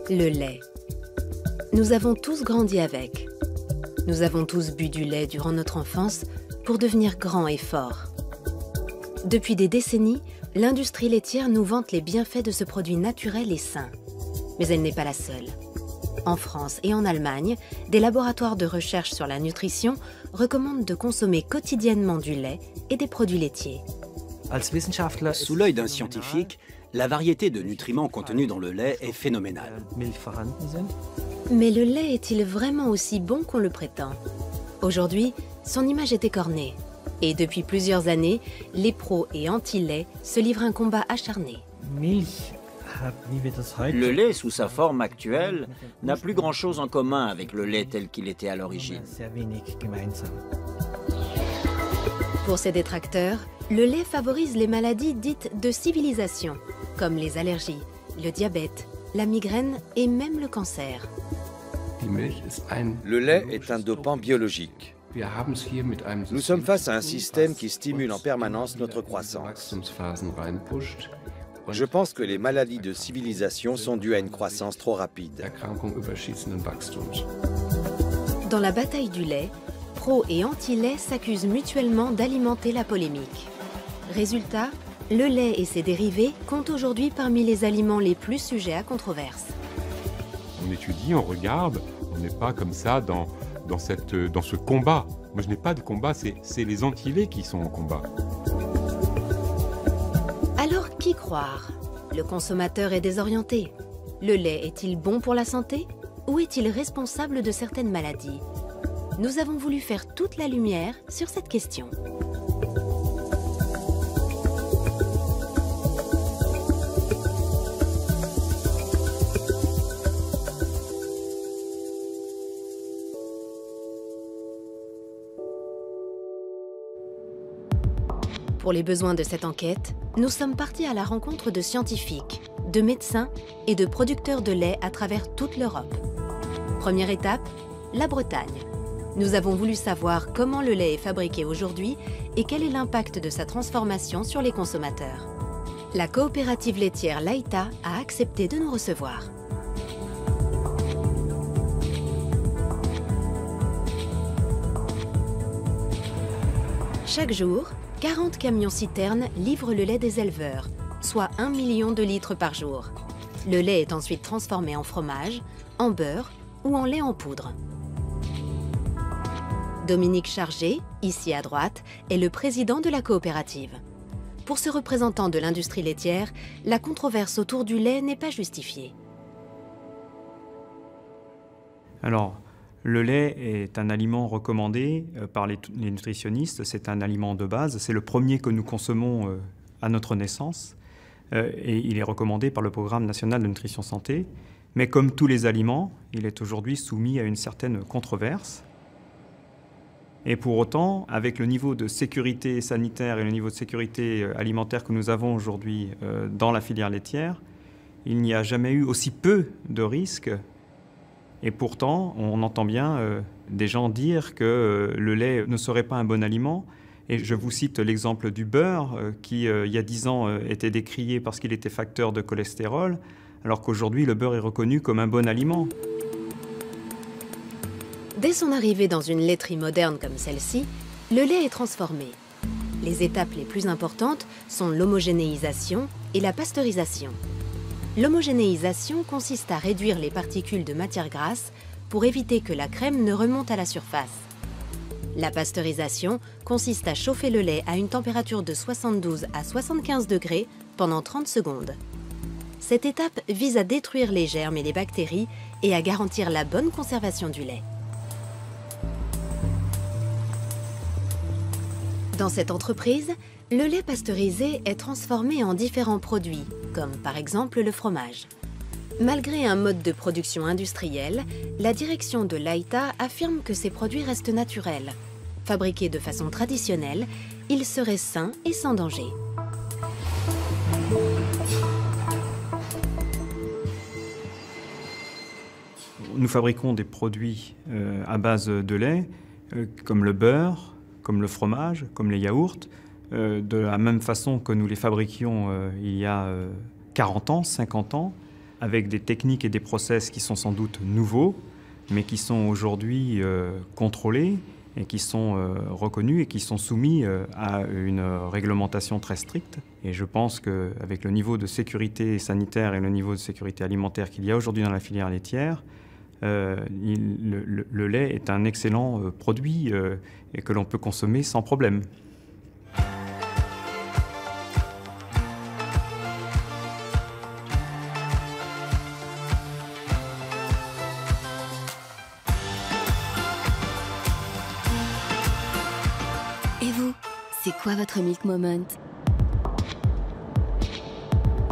Le lait. Nous avons tous grandi avec. Nous avons tous bu du lait durant notre enfance pour devenir grands et forts. Depuis des décennies, l'industrie laitière nous vante les bienfaits de ce produit naturel et sain. Mais elle n'est pas la seule. En France et en Allemagne, des laboratoires de recherche sur la nutrition recommandent de consommer quotidiennement du lait et des produits laitiers. Sous l'œil d'un scientifique, la variété de nutriments contenus dans le lait est phénoménale. Mais le lait est-il vraiment aussi bon qu'on le prétend? Aujourd'hui, son image est écornée. Et depuis plusieurs années, les pros et anti-lait se livrent un combat acharné. Le lait, sous sa forme actuelle, n'a plus grand-chose en commun avec le lait tel qu'il était à l'origine. Pour ses détracteurs, le lait favorise les maladies dites de civilisation, comme les allergies, le diabète, la migraine et même le cancer. Le lait est un dopant biologique. Nous sommes face à un système qui stimule en permanence notre croissance. Je pense que les maladies de civilisation sont dues à une croissance trop rapide. Dans la bataille du lait, pro et anti-lait s'accusent mutuellement d'alimenter la polémique. Résultat, le lait et ses dérivés comptent aujourd'hui parmi les aliments les plus sujets à controverse. On étudie, on regarde, on n'est pas comme ça dans ce combat. Moi, je n'ai pas de combat, c'est les anti-laits qui sont en combat. Alors, qui croire? Le consommateur est désorienté. Le lait est-il bon pour la santé? Ou est-il responsable de certaines maladies? Nous avons voulu faire toute la lumière sur cette question. Pour les besoins de cette enquête, nous sommes partis à la rencontre de scientifiques, de médecins et de producteurs de lait à travers toute l'Europe. Première étape, la Bretagne. Nous avons voulu savoir comment le lait est fabriqué aujourd'hui et quel est l'impact de sa transformation sur les consommateurs. La coopérative laitière Laïta a accepté de nous recevoir. Chaque jour, 40 camions-citernes livrent le lait des éleveurs, soit 1 million de litres par jour. Le lait est ensuite transformé en fromage, en beurre ou en lait en poudre. Dominique Chargé, ici à droite, est le président de la coopérative. Pour ce représentant de l'industrie laitière, la controverse autour du lait n'est pas justifiée. Alors, le lait est un aliment recommandé par les nutritionnistes, c'est un aliment de base, c'est le premier que nous consommons à notre naissance et il est recommandé par le Programme national de nutrition santé. Mais comme tous les aliments, il est aujourd'hui soumis à une certaine controverse. Et pour autant, avec le niveau de sécurité sanitaire et le niveau de sécurité alimentaire que nous avons aujourd'hui dans la filière laitière, il n'y a jamais eu aussi peu de risques. Et pourtant, on entend bien des gens dire que le lait ne serait pas un bon aliment. Et je vous cite l'exemple du beurre qui, il y a 10 ans, était décrié parce qu'il était facteur de cholestérol, alors qu'aujourd'hui, le beurre est reconnu comme un bon aliment. Dès son arrivée dans une laiterie moderne comme celle-ci, le lait est transformé. Les étapes les plus importantes sont l'homogénéisation et la pasteurisation. L'homogénéisation consiste à réduire les particules de matière grasse pour éviter que la crème ne remonte à la surface. La pasteurisation consiste à chauffer le lait à une température de 72 à 75 degrés pendant 30 secondes. Cette étape vise à détruire les germes et les bactéries et à garantir la bonne conservation du lait. Dans cette entreprise, le lait pasteurisé est transformé en différents produits, comme par exemple le fromage. Malgré un mode de production industriel, la direction de Laïta affirme que ces produits restent naturels. Fabriqués de façon traditionnelle, ils seraient sains et sans danger. Nous fabriquons des produits à base de lait, comme le beurre, comme le fromage, comme les yaourts, de la même façon que nous les fabriquions il y a 40 ans, 50 ans. avec des techniques et des process qui sont sans doute nouveaux, mais qui sont aujourd'hui contrôlés et qui sont reconnus et qui sont soumis à une réglementation très stricte. Et je pense qu'avec le niveau de sécurité sanitaire et le niveau de sécurité alimentaire qu'il y a aujourd'hui dans la filière laitière, le lait est un excellent produit et que l'on peut consommer sans problème. Et vous, c'est quoi votre milk moment?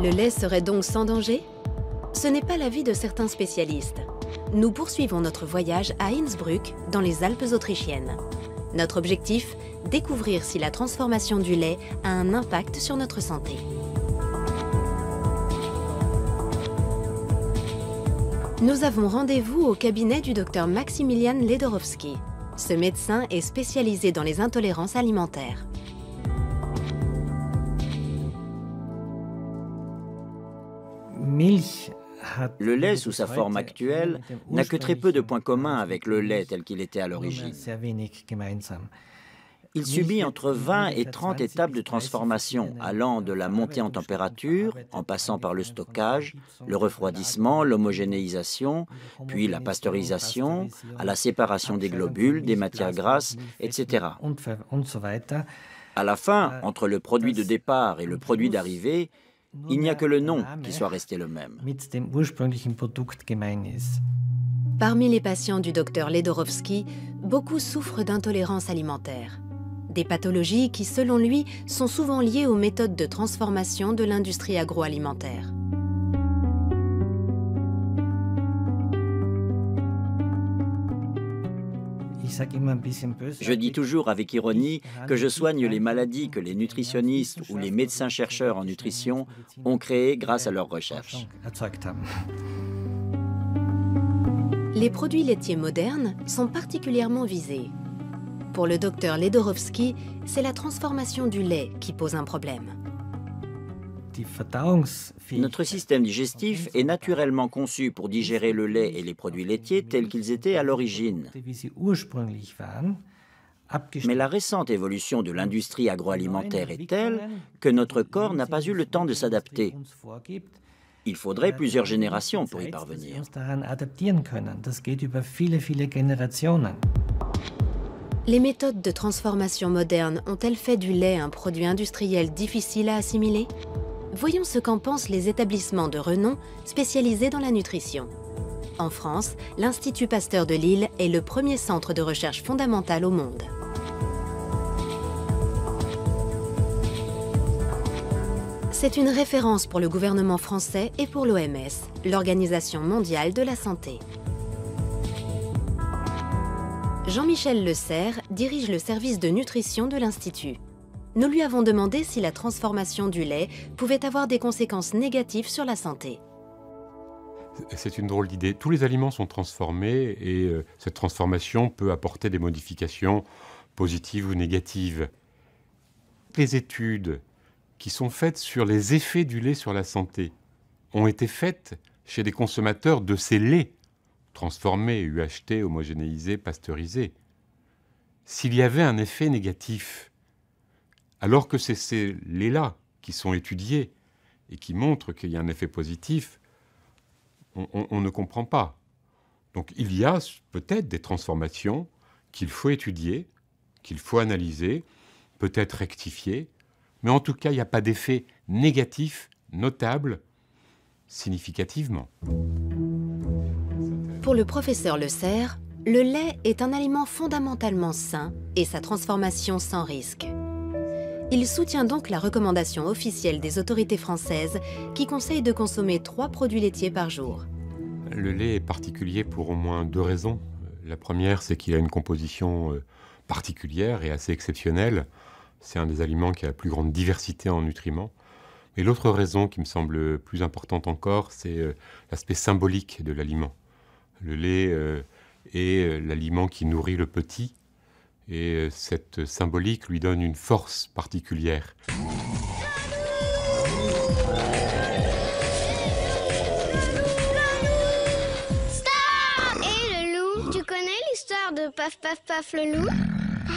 Le lait serait donc sans danger? Ce n'est pas l'avis de certains spécialistes. Nous poursuivons notre voyage à Innsbruck, dans les Alpes autrichiennes. Notre objectif, découvrir si la transformation du lait a un impact sur notre santé. Nous avons rendez-vous au cabinet du docteur Maximilian Ledorowski. Ce médecin est spécialisé dans les intolérances alimentaires. Le lait, sous sa forme actuelle, n'a que très peu de points communs avec le lait tel qu'il était à l'origine. Il subit entre 20 et 30 étapes de transformation, allant de la montée en température, en passant par le stockage, le refroidissement, l'homogénéisation, puis la pasteurisation, à la séparation des globules, des matières grasses, etc. À la fin, entre le produit de départ et le produit d'arrivée, il n'y a que le nom qui soit resté le même. Parmi les patients du docteur Ledorowski, beaucoup souffrent d'intolérance alimentaire. Des pathologies qui, selon lui, sont souvent liées aux méthodes de transformation de l'industrie agroalimentaire. Je dis toujours avec ironie que je soigne les maladies que les nutritionnistes ou les médecins-chercheurs en nutrition ont créées grâce à leurs recherches. Les produits laitiers modernes sont particulièrement visés. Pour le docteur Ledorowski, c'est la transformation du lait qui pose un problème. Notre système digestif est naturellement conçu pour digérer le lait et les produits laitiers tels qu'ils étaient à l'origine. Mais la récente évolution de l'industrie agroalimentaire est telle que notre corps n'a pas eu le temps de s'adapter. Il faudrait plusieurs générations pour y parvenir. Les méthodes de transformation modernes ont-elles fait du lait un produit industriel difficile à assimiler? Voyons ce qu'en pensent les établissements de renom spécialisés dans la nutrition. En France, l'Institut Pasteur de Lille est le premier centre de recherche fondamentale au monde. C'est une référence pour le gouvernement français et pour l'OMS, l'Organisation mondiale de la santé. Jean-Michel Le Serre dirige le service de nutrition de l'Institut. Nous lui avons demandé si la transformation du lait pouvait avoir des conséquences négatives sur la santé. C'est une drôle d'idée. Tous les aliments sont transformés et cette transformation peut apporter des modifications positives ou négatives. Les études qui sont faites sur les effets du lait sur la santé ont été faites chez des consommateurs de ces laits transformés, UHT, homogénéisés, pasteurisés. S'il y avait un effet négatif, alors que c'est ces laits-là qui sont étudiés et qui montrent qu'il y a un effet positif, on ne comprend pas. Donc il y a peut-être des transformations qu'il faut étudier, qu'il faut analyser, peut-être rectifier, mais en tout cas, il n'y a pas d'effet négatif notable significativement. Pour le professeur Le Serre, le lait est un aliment fondamentalement sain et sa transformation sans risque. Il soutient donc la recommandation officielle des autorités françaises qui conseillent de consommer 3 produits laitiers par jour. Le lait est particulier pour au moins 2 raisons. La première, c'est qu'il a une composition particulière et assez exceptionnelle. C'est un des aliments qui a la plus grande diversité en nutriments. Et l'autre raison qui me semble plus importante encore, c'est l'aspect symbolique de l'aliment. Le lait est l'aliment qui nourrit le petit. Et cette symbolique lui donne une force particulière. de Paf Paf Paf le loup?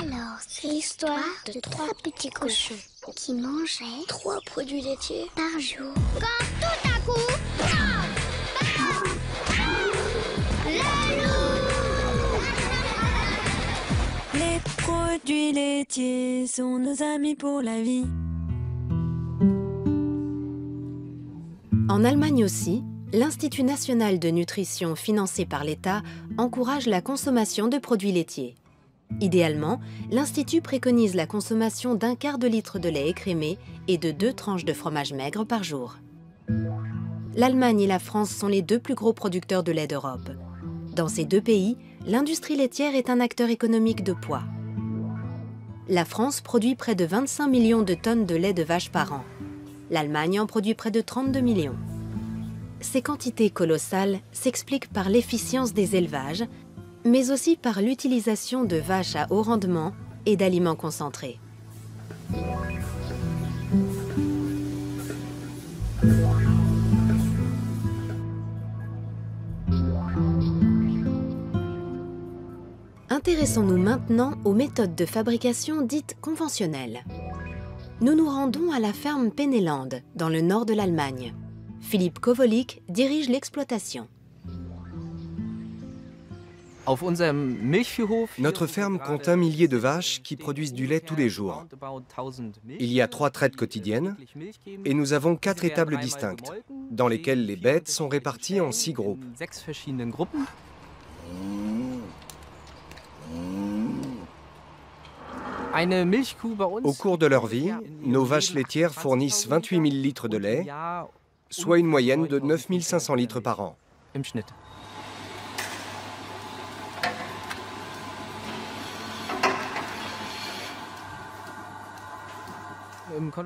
Alors, c'est l'histoire de 3 petits cochons qui mangeaient 3 produits laitiers par jour. Quand tout à coup, paf, paf, le loup! Les produits laitiers sont nos amis pour la vie. En Allemagne aussi, l'Institut national de nutrition financé par l'État encourage la consommation de produits laitiers. Idéalement, l'Institut préconise la consommation d'1/4 de litre de lait écrémé et de 2 tranches de fromage maigre par jour. L'Allemagne et la France sont les 2 plus gros producteurs de lait d'Europe. Dans ces 2 pays, l'industrie laitière est un acteur économique de poids. La France produit près de 25 millions de tonnes de lait de vache par an. L'Allemagne en produit près de 32 millions. Ces quantités colossales s'expliquent par l'efficience des élevages, mais aussi par l'utilisation de vaches à haut rendement et d'aliments concentrés. Intéressons-nous maintenant aux méthodes de fabrication dites conventionnelles. Nous nous rendons à la ferme Penneland, dans le nord de l'Allemagne. Philippe Kowolik dirige l'exploitation. Notre ferme compte 1 millier de vaches qui produisent du lait tous les jours. Il y a 3 traites quotidiennes et nous avons 4 étables distinctes, dans lesquelles les bêtes sont réparties en 6 groupes. Au cours de leur vie, nos vaches laitières fournissent 28 000 litres de lait, soit une moyenne de 9 500 litres par an.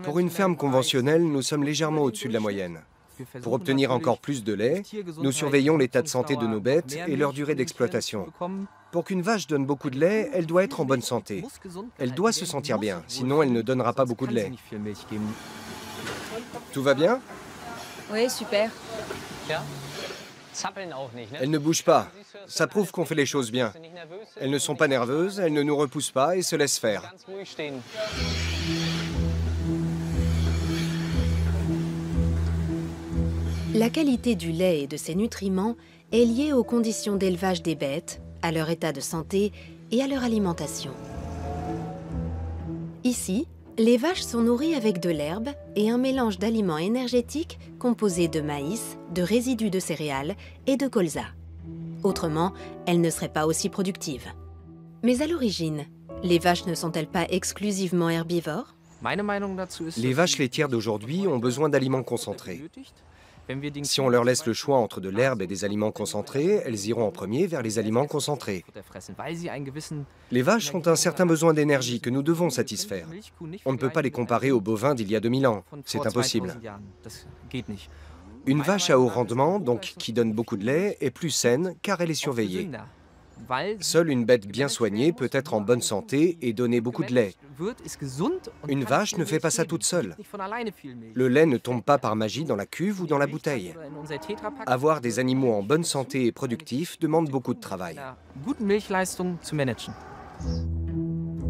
Pour une ferme conventionnelle, nous sommes légèrement au-dessus de la moyenne. Pour obtenir encore plus de lait, nous surveillons l'état de santé de nos bêtes et leur durée d'exploitation. Pour qu'une vache donne beaucoup de lait, elle doit être en bonne santé. Elle doit se sentir bien, sinon elle ne donnera pas beaucoup de lait. Tout va bien? Oui, super. Elles ne bougent pas. Ça prouve qu'on fait les choses bien. Elles ne sont pas nerveuses, elles ne nous repoussent pas et se laissent faire. La qualité du lait et de ses nutriments est liée aux conditions d'élevage des bêtes, à leur état de santé et à leur alimentation. Ici, les vaches sont nourries avec de l'herbe et un mélange d'aliments énergétiques composés de maïs, de résidus de céréales et de colza. Autrement, elles ne seraient pas aussi productives. Mais à l'origine, les vaches ne sont-elles pas exclusivement herbivores? Les vaches laitières d'aujourd'hui ont besoin d'aliments concentrés. Si on leur laisse le choix entre de l'herbe et des aliments concentrés, elles iront en premier vers les aliments concentrés. Les vaches ont un certain besoin d'énergie que nous devons satisfaire. On ne peut pas les comparer aux bovins d'il y a 2000 ans. C'est impossible. Une vache à haut rendement, donc qui donne beaucoup de lait, est plus saine car elle est surveillée. Seule une bête bien soignée peut être en bonne santé et donner beaucoup de lait. Une vache ne fait pas ça toute seule. Le lait ne tombe pas par magie dans la cuve ou dans la bouteille. Avoir des animaux en bonne santé et productifs demande beaucoup de travail.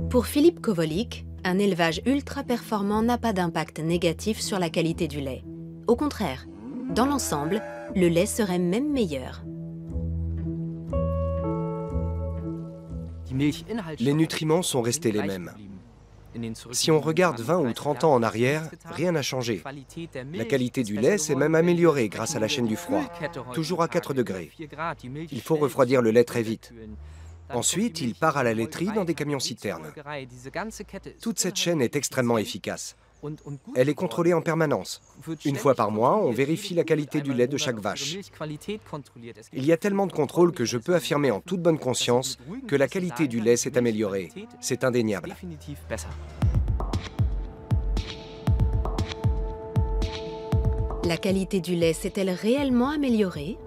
Pour Philippe Kowolik, un élevage ultra performant n'a pas d'impact négatif sur la qualité du lait. Au contraire, dans l'ensemble, le lait serait même meilleur. Les nutriments sont restés les mêmes. Si on regarde 20 ou 30 ans en arrière, rien n'a changé. La qualité du lait s'est même améliorée grâce à la chaîne du froid, toujours à 4 degrés. Il faut refroidir le lait très vite. Ensuite, il part à la laiterie dans des camions-citernes. Toute cette chaîne est extrêmement efficace. Elle est contrôlée en permanence. Une fois par mois, on vérifie la qualité du lait de chaque vache. Il y a tellement de contrôle que je peux affirmer en toute bonne conscience que la qualité du lait s'est améliorée. C'est indéniable. La qualité du lait s'est-elle réellement améliorée?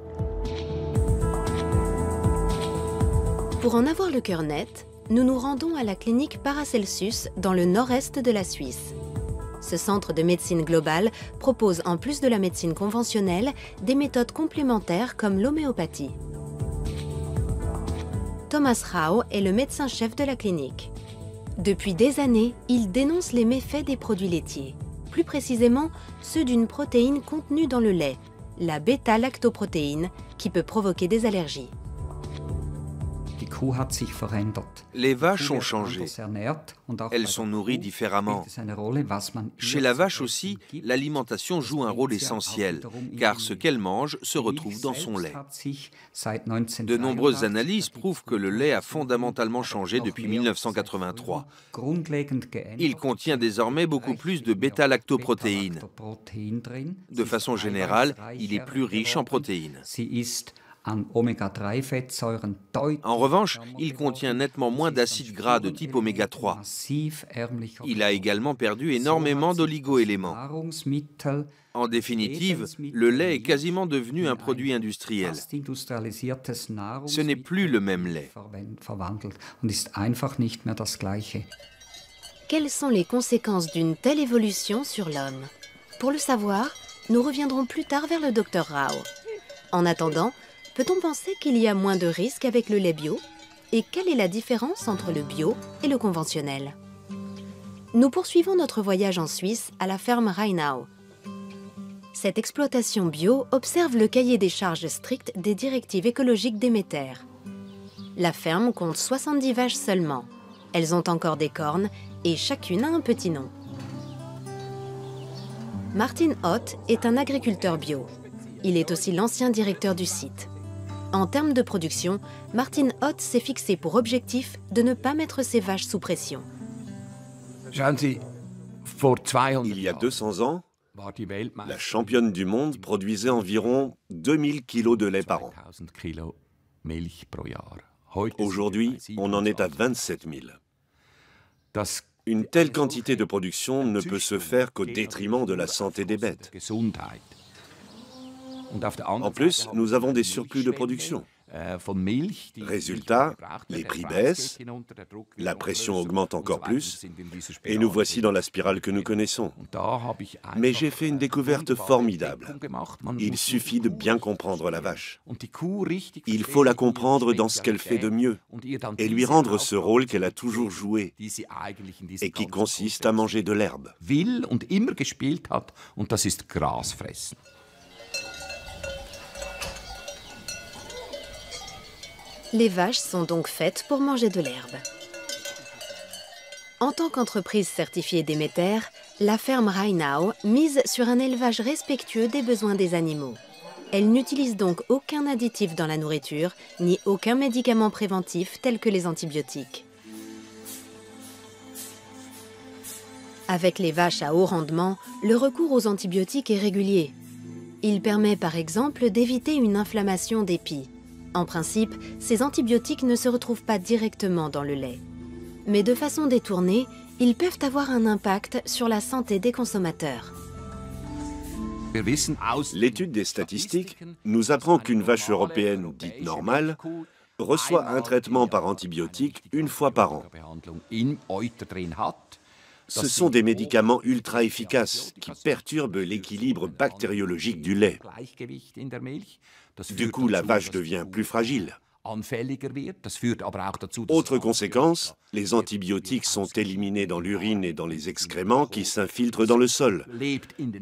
Pour en avoir le cœur net, nous nous rendons à la clinique Paracelsus dans le nord-est de la Suisse. Ce centre de médecine globale propose, en plus de la médecine conventionnelle, des méthodes complémentaires comme l'homéopathie. Thomas Rau est le médecin-chef de la clinique. Depuis des années, il dénonce les méfaits des produits laitiers, plus précisément ceux d'une protéine contenue dans le lait, la bêta-lactoprotéine, qui peut provoquer des allergies. Les vaches ont changé. Elles sont nourries différemment. Chez la vache aussi, l'alimentation joue un rôle essentiel, car ce qu'elle mange se retrouve dans son lait. De nombreuses analyses prouvent que le lait a fondamentalement changé depuis 1983. Il contient désormais beaucoup plus de bêta-lactoprotéines. De façon générale, il est plus riche en protéines. En revanche, il contient nettement moins d'acides gras de type oméga 3. Il a également perdu énormément d'oligo-éléments. En définitive, le lait est quasiment devenu un produit industriel. Ce n'est plus le même lait. Quelles sont les conséquences d'une telle évolution sur l'homme? Pour le savoir, nous reviendrons plus tard vers le Dr Rau. En attendant, peut-on penser qu'il y a moins de risques avec le lait bio? Et quelle est la différence entre le bio et le conventionnel? Nous poursuivons notre voyage en Suisse à la ferme Rheinau. Cette exploitation bio observe le cahier des charges strict des directives écologiques Déméter. La ferme compte 70 vaches seulement. Elles ont encore des cornes et chacune a un petit nom. Martin Ott est un agriculteur bio. Il est aussi l'ancien directeur du site. En termes de production, Martin Ott s'est fixé pour objectif de ne pas mettre ses vaches sous pression. Il y a 200 ans, la championne du monde produisait environ 2000 kilos de lait par an. Aujourd'hui, on en est à 27 000. Une telle quantité de production ne peut se faire qu'au détriment de la santé des bêtes. En plus, nous avons des surplus de production. Résultat, les prix baissent, la pression augmente encore plus, et nous voici dans la spirale que nous connaissons. Mais j'ai fait une découverte formidable. Il suffit de bien comprendre la vache. Il faut la comprendre dans ce qu'elle fait de mieux, et lui rendre ce rôle qu'elle a toujours joué, et qui consiste à manger de l'herbe. Les vaches sont donc faites pour manger de l'herbe. En tant qu'entreprise certifiée Déméter, la ferme Rheinau mise sur un élevage respectueux des besoins des animaux. Elle n'utilise donc aucun additif dans la nourriture, ni aucun médicament préventif tel que les antibiotiques. Avec les vaches à haut rendement, le recours aux antibiotiques est régulier. Il permet par exemple d'éviter une inflammation des pies. En principe, ces antibiotiques ne se retrouvent pas directement dans le lait. Mais de façon détournée, ils peuvent avoir un impact sur la santé des consommateurs. L'étude des statistiques nous apprend qu'une vache européenne dite normale reçoit un traitement par antibiotique une fois par an. Ce sont des médicaments ultra efficaces qui perturbent l'équilibre bactériologique du lait. Du coup, la vache devient plus fragile. Autre conséquence, les antibiotiques sont éliminés dans l'urine et dans les excréments qui s'infiltrent dans le sol.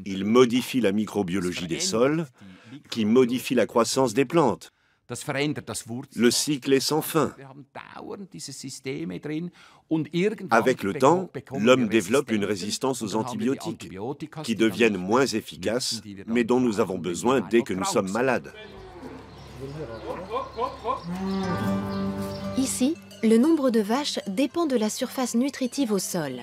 Ils modifient la microbiologie des sols, qui modifie la croissance des plantes. Le cycle est sans fin. Avec le temps, l'homme développe une résistance aux antibiotiques, qui deviennent moins efficaces, mais dont nous avons besoin dès que nous sommes malades. Ici, le nombre de vaches dépend de la surface nutritive au sol.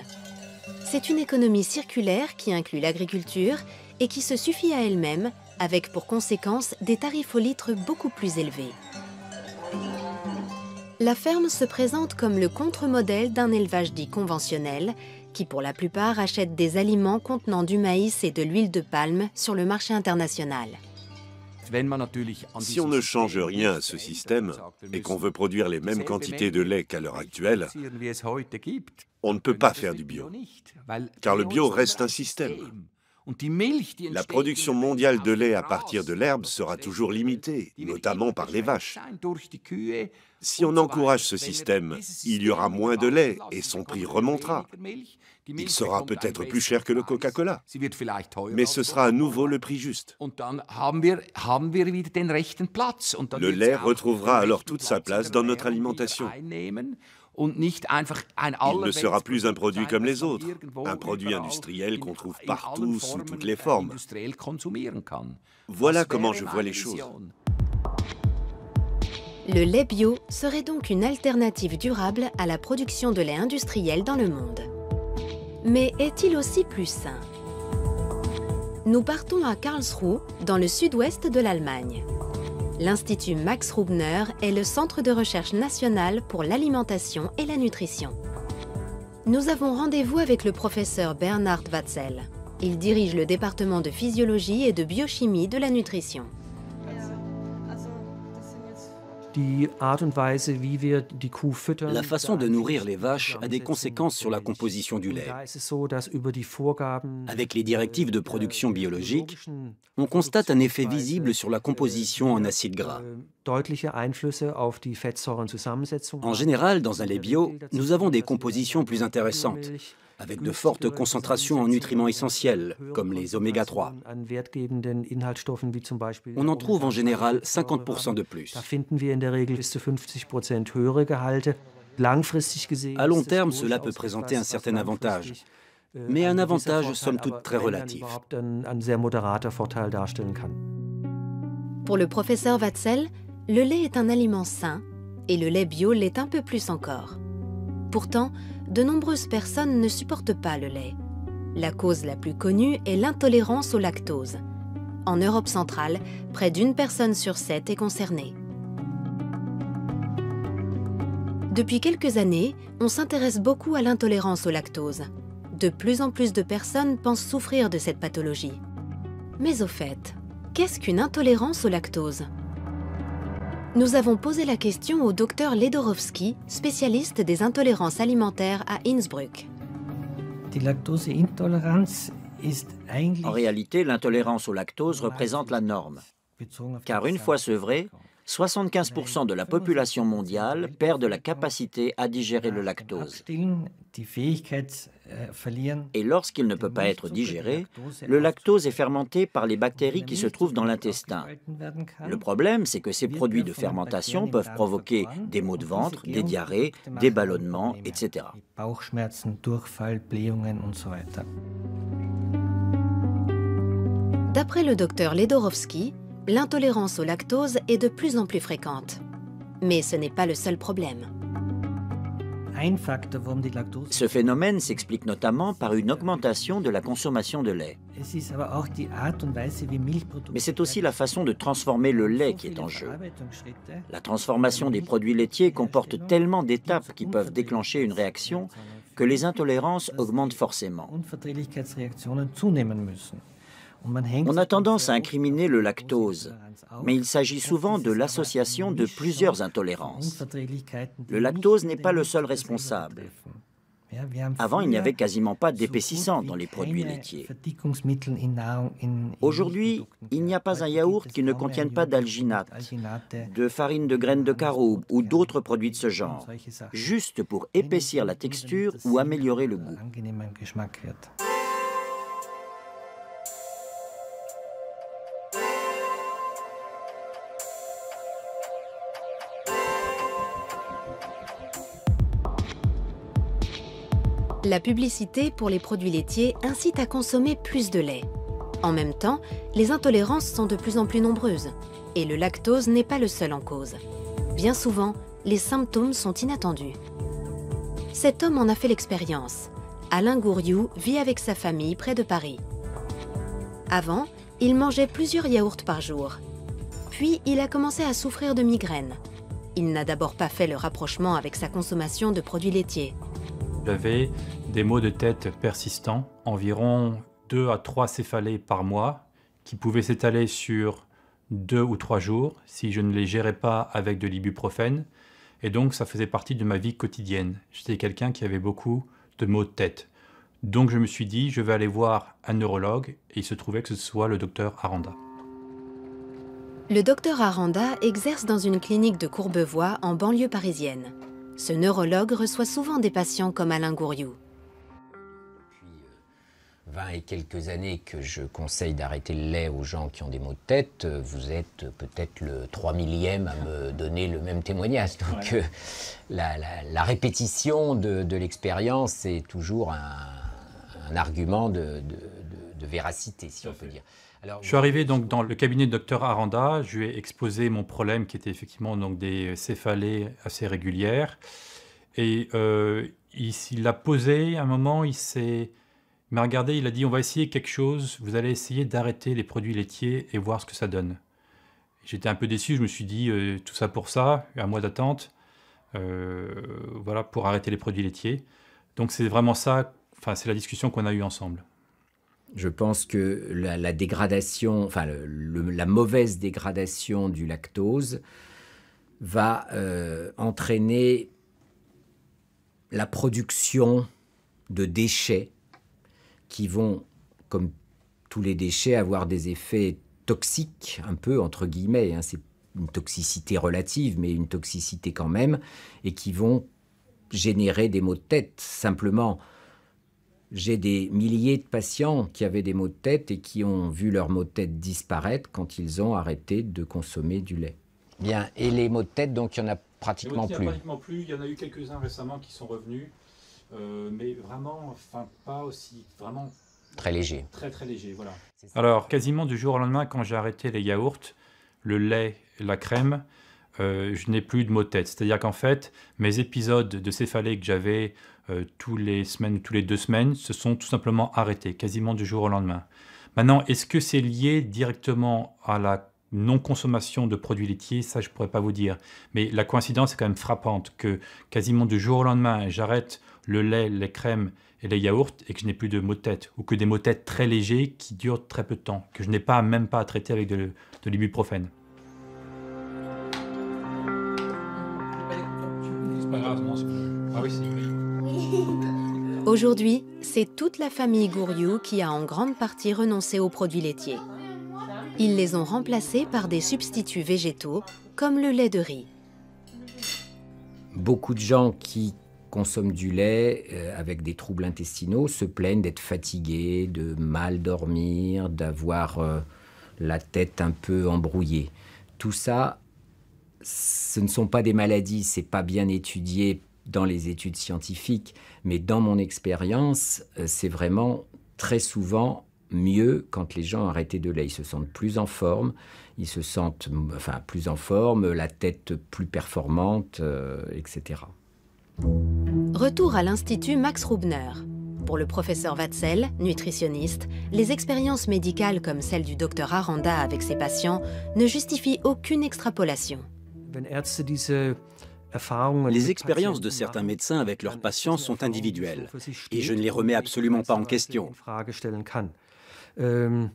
C'est une économie circulaire qui inclut l'agriculture et qui se suffit à elle-même, avec pour conséquence des tarifs au litre beaucoup plus élevés. La ferme se présente comme le contre-modèle d'un élevage dit conventionnel, qui pour la plupart achète des aliments contenant du maïs et de l'huile de palme sur le marché international. Si on ne change rien à ce système et qu'on veut produire les mêmes quantités de lait qu'à l'heure actuelle, on ne peut pas faire du bio, car le bio reste un système. La production mondiale de lait à partir de l'herbe sera toujours limitée, notamment par les vaches. Si on encourage ce système, il y aura moins de lait et son prix remontera. Il sera peut-être plus cher que le Coca-Cola, mais ce sera à nouveau le prix juste. Le lait retrouvera alors toute sa place dans notre alimentation. Il ne sera plus un produit comme les autres, un produit industriel qu'on trouve partout sous toutes les formes. Voilà comment je vois les choses. Le lait bio serait donc une alternative durable à la production de lait industriel dans le monde. Mais est-il aussi plus sain? Nous partons à Karlsruhe, dans le sud-ouest de l'Allemagne. L'Institut Max Rubner est le centre de recherche national pour l'alimentation et la nutrition. Nous avons rendez-vous avec le professeur Bernhard Watzel. Il dirige le département de physiologie et de biochimie de la nutrition. La façon de nourrir les vaches a des conséquences sur la composition du lait. Avec les directives de production biologique, on constate un effet visible sur la composition en acides gras. En général, dans un lait bio, nous avons des compositions plus intéressantes, avec de fortes concentrations en nutriments essentiels, comme les oméga 3. On en trouve en général 50% de plus. À long terme, cela peut présenter un certain avantage, mais un avantage somme toute très relatif. Pour le professeur Watzel, le lait est un aliment sain et le lait bio l'est un peu plus encore. Pourtant, de nombreuses personnes ne supportent pas le lait. La cause la plus connue est l'intolérance au lactose. En Europe centrale, près d'1 personne sur 7 est concernée. Depuis quelques années, on s'intéresse beaucoup à l'intolérance au lactose. De plus en plus de personnes pensent souffrir de cette pathologie. Mais au fait, qu'est-ce qu'une intolérance au lactose ? Nous avons posé la question au docteur Ledorowski, spécialiste des intolérances alimentaires à Innsbruck. En réalité, l'intolérance au lactose représente la norme. Car une fois sevré, 75% de la population mondiale perd de la capacité à digérer le lactose. Et lorsqu'il ne peut pas être digéré, le lactose est fermenté par les bactéries qui se trouvent dans l'intestin. Le problème, c'est que ces produits de fermentation peuvent provoquer des maux de ventre, des diarrhées, des ballonnements, etc. D'après le docteur Ledorowski, l'intolérance au lactose est de plus en plus fréquente. Mais ce n'est pas le seul problème. Ce phénomène s'explique notamment par une augmentation de la consommation de lait. Mais c'est aussi la façon de transformer le lait qui est en jeu. La transformation des produits laitiers comporte tellement d'étapes qui peuvent déclencher une réaction que les intolérances augmentent forcément. On a tendance à incriminer le lactose, mais il s'agit souvent de l'association de plusieurs intolérances. Le lactose n'est pas le seul responsable. Avant, il n'y avait quasiment pas d'épaississant dans les produits laitiers. Aujourd'hui, il n'y a pas un yaourt qui ne contienne pas d'alginate, de farine de graines de caroube ou d'autres produits de ce genre, juste pour épaissir la texture ou améliorer le goût. La publicité pour les produits laitiers incite à consommer plus de lait. En même temps, les intolérances sont de plus en plus nombreuses. Et le lactose n'est pas le seul en cause. Bien souvent, les symptômes sont inattendus. Cet homme en a fait l'expérience. Alain Gouriou vit avec sa famille près de Paris. Avant, il mangeait plusieurs yaourts par jour. Puis, il a commencé à souffrir de migraines. Il n'a d'abord pas fait le rapprochement avec sa consommation de produits laitiers. J'avais des maux de tête persistants, environ 2 à 3 céphalées par mois, qui pouvaient s'étaler sur 2 ou 3 jours si je ne les gérais pas avec de l'ibuprofène. Et donc, ça faisait partie de ma vie quotidienne. J'étais quelqu'un qui avait beaucoup de maux de tête. Donc je me suis dit, je vais aller voir un neurologue, et il se trouvait que ce soit le docteur Aranda. Le docteur Aranda exerce dans une clinique de Courbevoie en banlieue parisienne. Ce neurologue reçoit souvent des patients comme Alain Gouriou. 20 et quelques années que je conseille d'arrêter le lait aux gens qui ont des maux de tête, vous êtes peut-être le 3 millième à me donner le même témoignage. Donc la répétition de l'expérience est toujours un argument de véracité, si on peut dire. Alors, je suis arrivé donc dans le cabinet de Dr Aranda, je lui ai exposé mon problème qui était effectivement donc des céphalées assez régulières. Et il l'a posé à un moment, il m'a regardé, il a dit on va essayer quelque chose, vous allez essayer d'arrêter les produits laitiers et voir ce que ça donne. J'étais un peu déçu, je me suis dit tout ça pour ça, un mois d'attente, voilà, pour arrêter les produits laitiers. Donc c'est vraiment ça, enfin c'est la discussion qu'on a eue ensemble. Je pense que la dégradation, enfin la mauvaise dégradation du lactose va entraîner la production de déchets qui vont, comme tous les déchets, avoir des effets toxiques, un peu entre guillemets, hein, c'est une toxicité relative, mais une toxicité quand même, et qui vont générer des maux de tête. Simplement, j'ai des milliers de patients qui avaient des maux de tête et qui ont vu leurs maux de tête disparaître quand ils ont arrêté de consommer du lait. Bien, et les maux de tête, donc il n'y en a pratiquement plus. Il y en a eu quelques-uns récemment qui sont revenus, mais vraiment, enfin pas aussi, vraiment... Très léger. Très très léger, voilà. Alors, quasiment du jour au lendemain, quand j'ai arrêté les yaourts, le lait, la crème, je n'ai plus de maux de tête. C'est-à-dire qu'en fait, mes épisodes de céphalée que j'avais tous les semaines ou tous les 2 semaines se sont tout simplement arrêtés, quasiment du jour au lendemain. Maintenant, est-ce que c'est lié directement à la non-consommation de produits laitiers? Ça, je ne pourrais pas vous dire. Mais la coïncidence est quand même frappante que quasiment du jour au lendemain, j'arrête le lait, les crèmes et les yaourts et que je n'ai plus de maux de tête, ou que des maux de tête très légers qui durent très peu de temps, que je n'ai même pas à traiter avec de l'ibuprofène. Aujourd'hui, c'est toute la famille Gouriou qui a en grande partie renoncé aux produits laitiers. Ils les ont remplacés par des substituts végétaux, comme le lait de riz. Beaucoup de gens qui consomment du lait avec des troubles intestinaux se plaignent d'être fatigués, de mal dormir, d'avoir la tête un peu embrouillée. Tout ça, ce ne sont pas des maladies, c'est pas bien étudié dans les études scientifiques, mais dans mon expérience, c'est vraiment très souvent mieux quand les gens ont arrêté de lait. Ils se sentent plus en forme, plus en forme, la tête plus performante, etc. Retour à l'Institut Max Rubner. Pour le professeur Watzel, nutritionniste, les expériences médicales comme celle du docteur Aranda avec ses patients ne justifient aucune extrapolation. Les expériences de certains médecins avec leurs patients sont individuelles et je ne les remets absolument pas en question. Le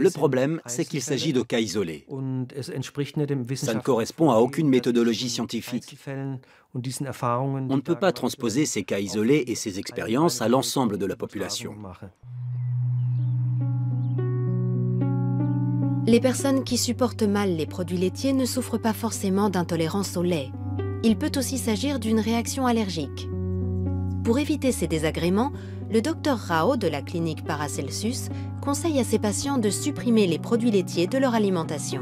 problème, c'est qu'il s'agit de cas isolés. Ça ne correspond à aucune méthodologie scientifique. On ne peut pas transposer ces cas isolés et ces expériences à l'ensemble de la population. Les personnes qui supportent mal les produits laitiers ne souffrent pas forcément d'intolérance au lait. Il peut aussi s'agir d'une réaction allergique. Pour éviter ces désagréments, le docteur Rao de la clinique Paracelsus conseille à ses patients de supprimer les produits laitiers de leur alimentation.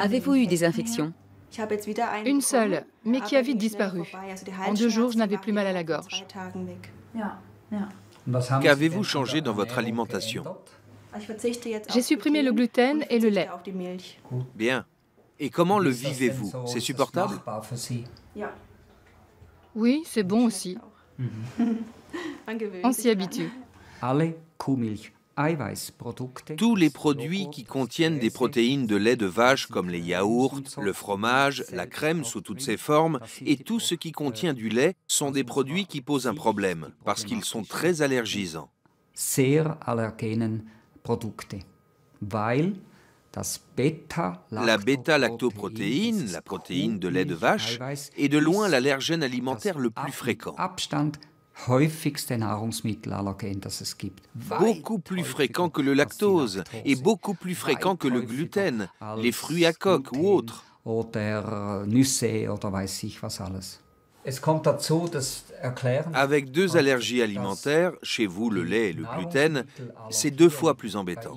Avez-vous eu des infections? Une seule, mais qui a vite disparu. En 2 jours, je n'avais plus mal à la gorge. Qu'avez-vous changé dans votre alimentation? J'ai supprimé le gluten et le lait. Bien. Et comment le vivez-vous? C'est supportable? Oui, c'est bon aussi. On s'y habitue. Tous les produits qui contiennent des protéines de lait de vache comme les yaourts, le fromage, la crème sous toutes ses formes et tout ce qui contient du lait sont des produits qui posent un problème parce qu'ils sont très allergisants. La bêta-lactoprotéine, la protéine de lait de vache, est de loin l'allergène alimentaire le plus fréquent. Beaucoup plus fréquent que le lactose et beaucoup plus fréquent que le gluten, les fruits à coque ou autres. Avec 2 allergies alimentaires, chez vous le lait et le gluten, c'est 2 fois plus embêtant.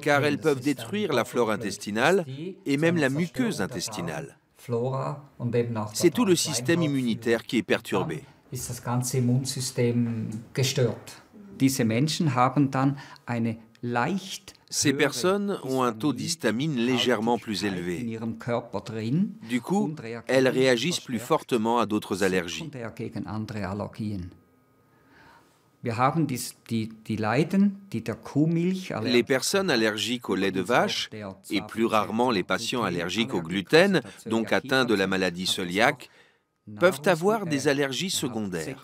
Car elles peuvent détruire la flore intestinale et même la muqueuse intestinale. C'est tout le système immunitaire qui est perturbé. Ces personnes ont un taux d'histamine légèrement plus élevé. Du coup, elles réagissent plus fortement à d'autres allergies. Les personnes allergiques au lait de vache, et plus rarement les patients allergiques au gluten, donc atteints de la maladie cœliaque, peuvent avoir des allergies secondaires.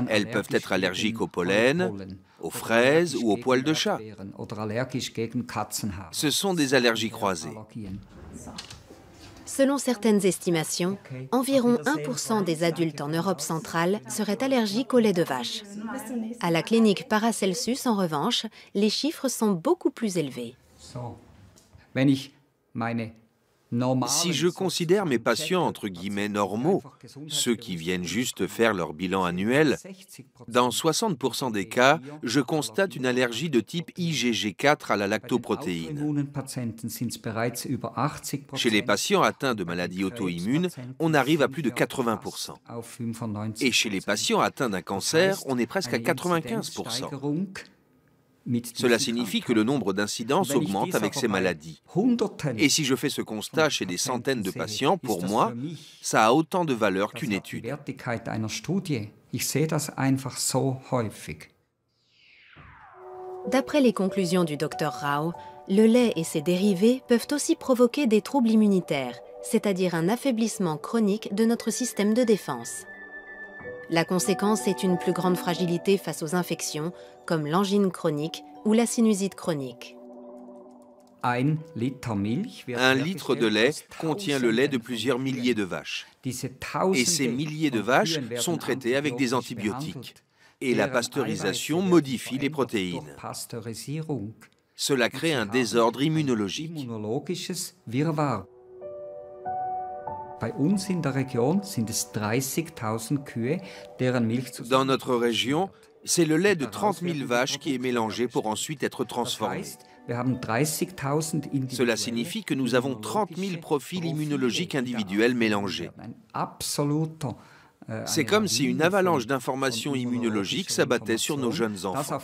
Elles peuvent être allergiques au pollen, aux fraises ou aux poils de chat. Ce sont des allergies croisées. Selon certaines estimations, environ 1% des adultes en Europe centrale seraient allergiques au lait de vache. À la clinique Paracelsus, en revanche, les chiffres sont beaucoup plus élevés. Si je considère mes patients entre guillemets normaux, ceux qui viennent juste faire leur bilan annuel, dans 60% des cas, je constate une allergie de type IgG4 à la lactoprotéine. Chez les patients atteints de maladies auto-immunes, on arrive à plus de 80%. Et chez les patients atteints d'un cancer, on est presque à 95%. Cela signifie que le nombre d'incidences augmente avec ces maladies. Et si je fais ce constat chez des centaines de patients, pour moi, ça a autant de valeur qu'une étude. D'après les conclusions du Dr Rao, le lait et ses dérivés peuvent aussi provoquer des troubles immunitaires, c'est-à-dire un affaiblissement chronique de notre système de défense. La conséquence est une plus grande fragilité face aux infections, comme l'angine chronique ou la sinusite chronique. 1 litre de lait contient le lait de plusieurs milliers de vaches. Et ces milliers de vaches sont traitées avec des antibiotiques. Et la pasteurisation modifie les protéines. Cela crée un désordre immunologique. Dans notre région, c'est le lait de 30 000 vaches qui est mélangé pour ensuite être transformé. Cela signifie que nous avons 30 000 profils immunologiques individuels mélangés. C'est comme si une avalanche d'informations immunologiques s'abattait sur nos jeunes enfants.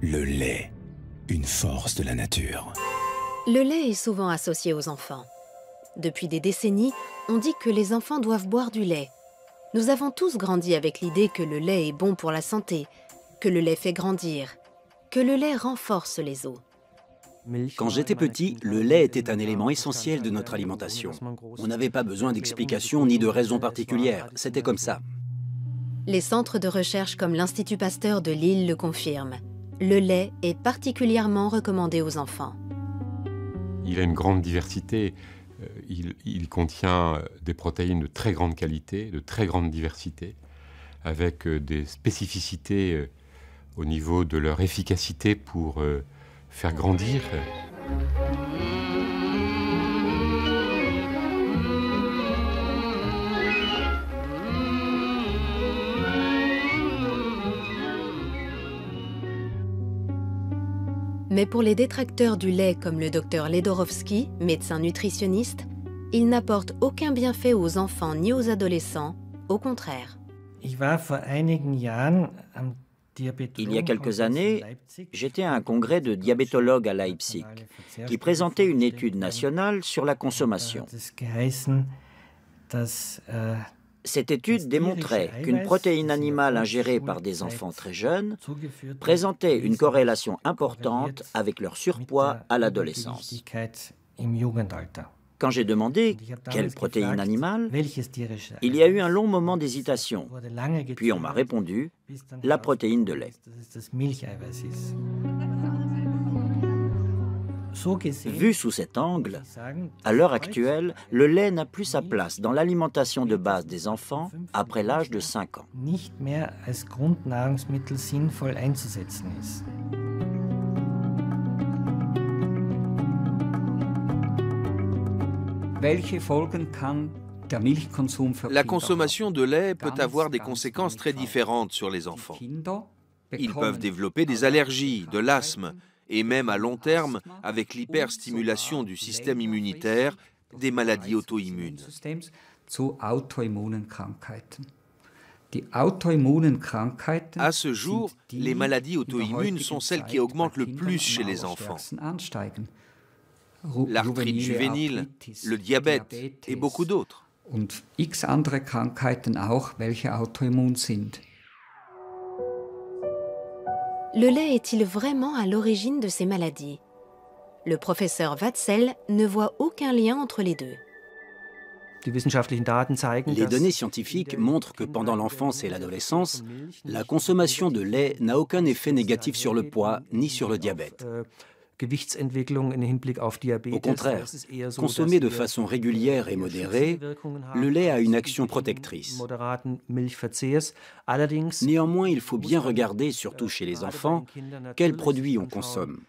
Le lait, une force de la nature. Le lait est souvent associé aux enfants. Depuis des décennies, on dit que les enfants doivent boire du lait. Nous avons tous grandi avec l'idée que le lait est bon pour la santé, que le lait fait grandir, que le lait renforce les os. Quand j'étais petit, le lait était un élément essentiel de notre alimentation. On n'avait pas besoin d'explications ni de raisons particulières, c'était comme ça. Les centres de recherche comme l'Institut Pasteur de Lille le confirment. Le lait est particulièrement recommandé aux enfants. Il a une grande diversité. Il contient des protéines de très grande qualité, de très grande diversité, avec des spécificités au niveau de leur efficacité pour faire grandir. Mais pour les détracteurs du lait comme le docteur Ledorowski, médecin nutritionniste, il n'apporte aucun bienfait aux enfants ni aux adolescents, au contraire. Il y a quelques années, j'étais à un congrès de diabétologues à Leipzig qui présentait une étude nationale sur la consommation. Cette étude démontrait qu'une protéine animale ingérée par des enfants très jeunes présentait une corrélation importante avec leur surpoids à l'adolescence. Quand j'ai demandé quelle protéine animale, il y a eu un long moment d'hésitation. Puis on m'a répondu la protéine de lait. Vu sous cet angle, à l'heure actuelle, le lait n'a plus sa place dans l'alimentation de base des enfants après l'âge de 5 ans. La consommation de lait peut avoir des conséquences très différentes sur les enfants. Ils peuvent développer des allergies, de l'asthme, et même à long terme, avec l'hyperstimulation du système immunitaire, des maladies auto-immunes. À ce jour, les maladies auto-immunes sont celles qui augmentent le plus chez les enfants. L'arthrite juvénile, le diabète et beaucoup d'autres. Le lait est-il vraiment à l'origine de ces maladies? Le professeur Watzel ne voit aucun lien entre les deux. Les données scientifiques montrent que pendant l'enfance et l'adolescence, la consommation de lait n'a aucun effet négatif sur le poids ni sur le diabète. Au contraire, consommé de façon régulière et modérée, le lait a une action protectrice. Néanmoins, il faut bien regarder, surtout chez les enfants, quels produits on consomme.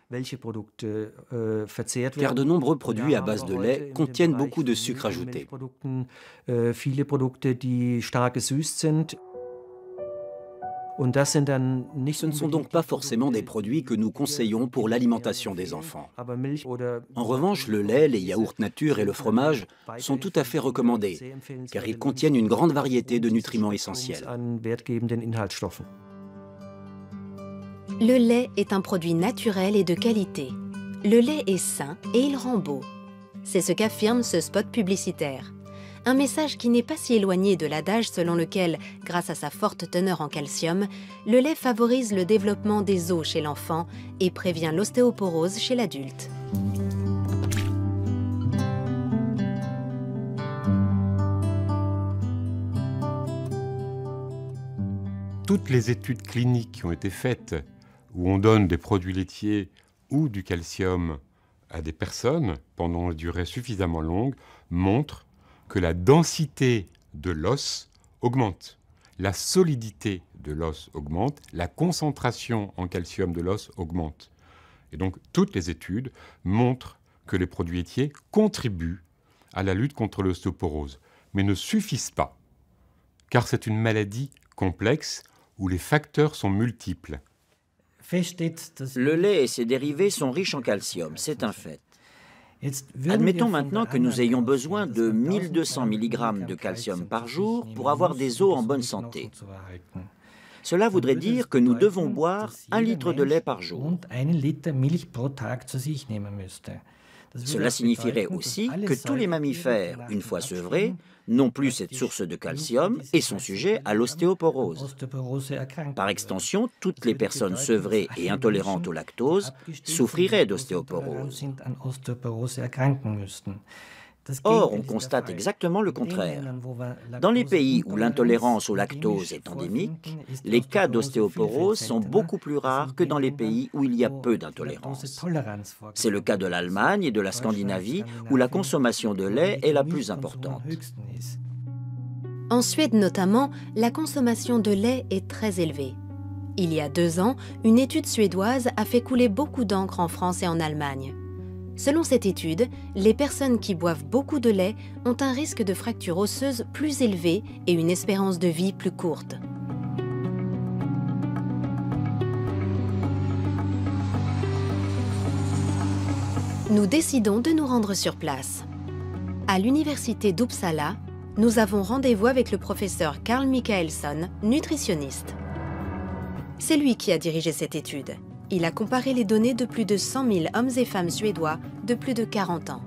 Car de nombreux produits à base de lait contiennent beaucoup de sucre ajouté. Ce ne sont donc pas forcément des produits que nous conseillons pour l'alimentation des enfants. En revanche, le lait, les yaourts nature et le fromage sont tout à fait recommandés, car ils contiennent une grande variété de nutriments essentiels. Le lait est un produit naturel et de qualité. Le lait est sain et il rend beau. C'est ce qu'affirme ce spot publicitaire. Un message qui n'est pas si éloigné de l'adage selon lequel, grâce à sa forte teneur en calcium, le lait favorise le développement des os chez l'enfant et prévient l'ostéoporose chez l'adulte. Toutes les études cliniques qui ont été faites, où on donne des produits laitiers ou du calcium à des personnes pendant une durée suffisamment longue, montrent que la densité de l'os augmente, la solidité de l'os augmente, la concentration en calcium de l'os augmente. Et donc, toutes les études montrent que les produits laitiers contribuent à la lutte contre l'ostéoporose, mais ne suffisent pas, car c'est une maladie complexe où les facteurs sont multiples. Le lait et ses dérivés sont riches en calcium, c'est un fait. Admettons maintenant que nous ayons besoin de 1200 mg de calcium par jour pour avoir des os en bonne santé. Cela voudrait dire que nous devons boire 1 litre de lait par jour. Cela signifierait aussi que tous les mammifères, une fois sevrés, n'ont plus cette source de calcium et sont sujets à l'ostéoporose. Par extension, toutes les personnes sevrées et intolérantes au lactose souffriraient d'ostéoporose. Or, on constate exactement le contraire. Dans les pays où l'intolérance au lactose est endémique, les cas d'ostéoporose sont beaucoup plus rares que dans les pays où il y a peu d'intolérance. C'est le cas de l'Allemagne et de la Scandinavie, où la consommation de lait est la plus importante. En Suède notamment, la consommation de lait est très élevée. Il y a 2 ans, une étude suédoise a fait couler beaucoup d'encre en France et en Allemagne. Selon cette étude, les personnes qui boivent beaucoup de lait ont un risque de fracture osseuse plus élevé et une espérance de vie plus courte. Nous décidons de nous rendre sur place. À l'université d'Uppsala, nous avons rendez-vous avec le professeur Carl Michaelsson, nutritionniste. C'est lui qui a dirigé cette étude. Il a comparé les données de plus de 100 000 hommes et femmes suédois de plus de 40 ans.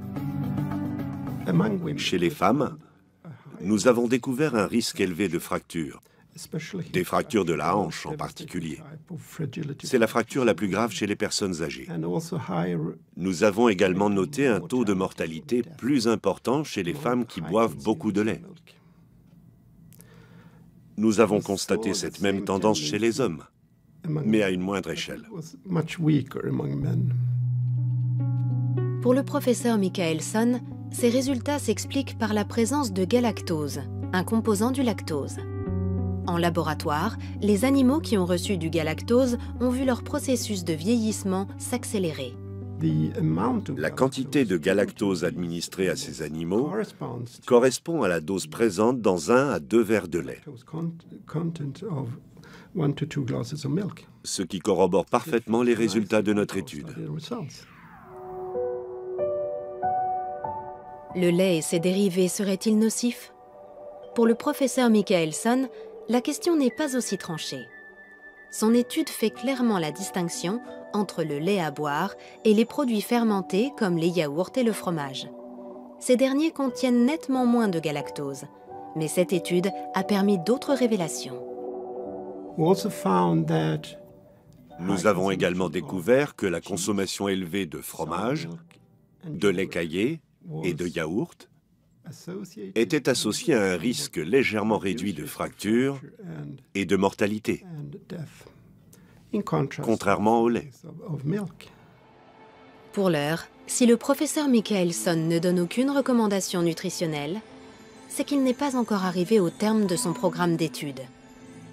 Chez les femmes, nous avons découvert un risque élevé de fractures, des fractures de la hanche en particulier. C'est la fracture la plus grave chez les personnes âgées. Nous avons également noté un taux de mortalité plus important chez les femmes qui boivent beaucoup de lait. Nous avons constaté cette même tendance chez les hommes, mais à une moindre échelle. Pour le professeur Michaelson, ces résultats s'expliquent par la présence de galactose, un composant du lactose. En laboratoire, les animaux qui ont reçu du galactose ont vu leur processus de vieillissement s'accélérer. La quantité de galactose administrée à ces animaux correspond à la dose présente dans 1 à 2 verres de lait, ce qui corrobore parfaitement les résultats de notre étude. Le lait et ses dérivés seraient-ils nocifs? Pour le professeur Michaelson, la question n'est pas aussi tranchée. Son étude fait clairement la distinction entre le lait à boire et les produits fermentés comme les yaourts et le fromage. Ces derniers contiennent nettement moins de galactose, mais cette étude a permis d'autres révélations. Nous avons également découvert que la consommation élevée de fromage, de lait caillé et de yaourt était associée à un risque légèrement réduit de fractures et de mortalité, contrairement au lait. Pour l'heure, si le professeur Michaelson ne donne aucune recommandation nutritionnelle, c'est qu'il n'est pas encore arrivé au terme de son programme d'études.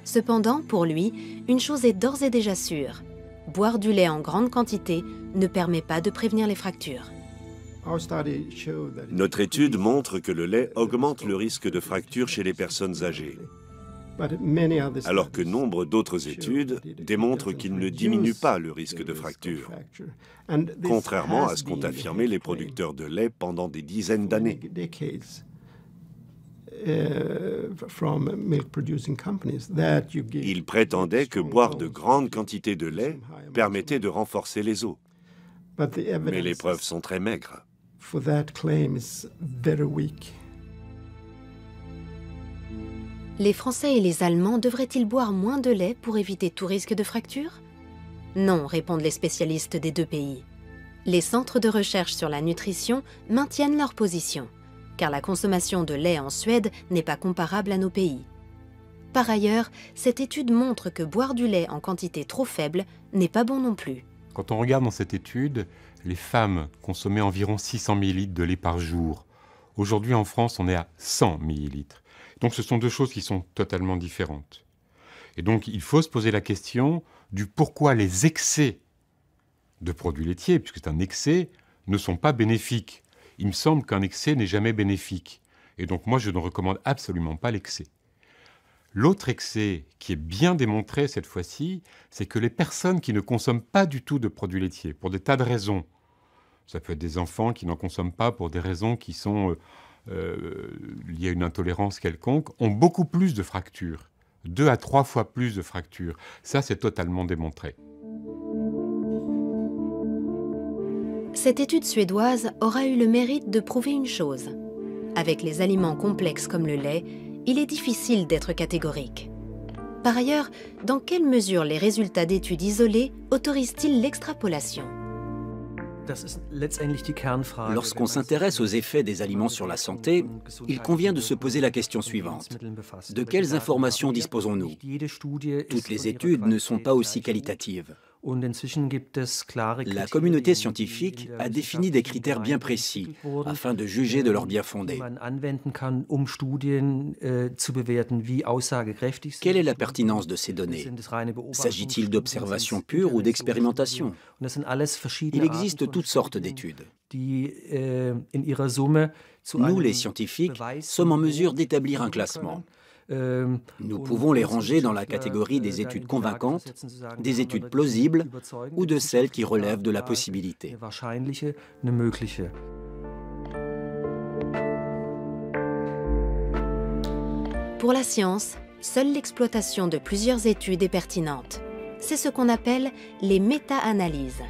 Cependant, pour lui, une chose est d'ores et déjà sûre. Boire du lait en grande quantité ne permet pas de prévenir les fractures. Notre étude montre que le lait augmente le risque de fracture chez les personnes âgées, alors que nombre d'autres études démontrent qu'il ne diminue pas le risque de fracture, contrairement à ce qu'ont affirmé les producteurs de lait pendant des dizaines d'années. Ils prétendaient que boire de grandes quantités de lait permettait de renforcer les os, mais les preuves sont très maigres. Les Français et les Allemands devraient-ils boire moins de lait pour éviter tout risque de fracture? Non, répondent les spécialistes des deux pays. Les centres de recherche sur la nutrition maintiennent leur position, car la consommation de lait en Suède n'est pas comparable à nos pays. Par ailleurs, cette étude montre que boire du lait en quantité trop faible n'est pas bon non plus. Quand on regarde dans cette étude, les femmes consommaient environ 600 ml de lait par jour. Aujourd'hui, en France, on est à 100 ml. Donc ce sont deux choses qui sont totalement différentes. Et donc il faut se poser la question du pourquoi les excès de produits laitiers, puisque c'est un excès, ne sont pas bénéfiques. Il me semble qu'un excès n'est jamais bénéfique. Et donc moi, je ne recommande absolument pas l'excès. L'autre excès, qui est bien démontré cette fois-ci, c'est que les personnes qui ne consomment pas du tout de produits laitiers, pour des tas de raisons, ça peut être des enfants qui n'en consomment pas pour des raisons qui sont liées à une intolérance quelconque, ont beaucoup plus de fractures, 2 à 3 fois plus de fractures. Ça, c'est totalement démontré. Cette étude suédoise aura eu le mérite de prouver une chose. Avec les aliments complexes comme le lait, il est difficile d'être catégorique. Par ailleurs, dans quelle mesure les résultats d'études isolées autorisent-ils l'extrapolation? Lorsqu'on s'intéresse aux effets des aliments sur la santé, il convient de se poser la question suivante. De quelles informations disposons-nous? Toutes les études ne sont pas aussi qualitatives. La communauté scientifique a défini des critères bien précis afin de juger de leur bien-fondé. Quelle est la pertinence de ces données? S'agit-il d'observations pures ou d'expérimentations? Il existe toutes sortes d'études. Nous, les scientifiques, sommes en mesure d'établir un classement. Nous pouvons les ranger dans la catégorie des études convaincantes, des études plausibles ou de celles qui relèvent de la possibilité. Pour la science, seule l'exploitation de plusieurs études est pertinente. c'est ce qu'on appelle les méta-analyses.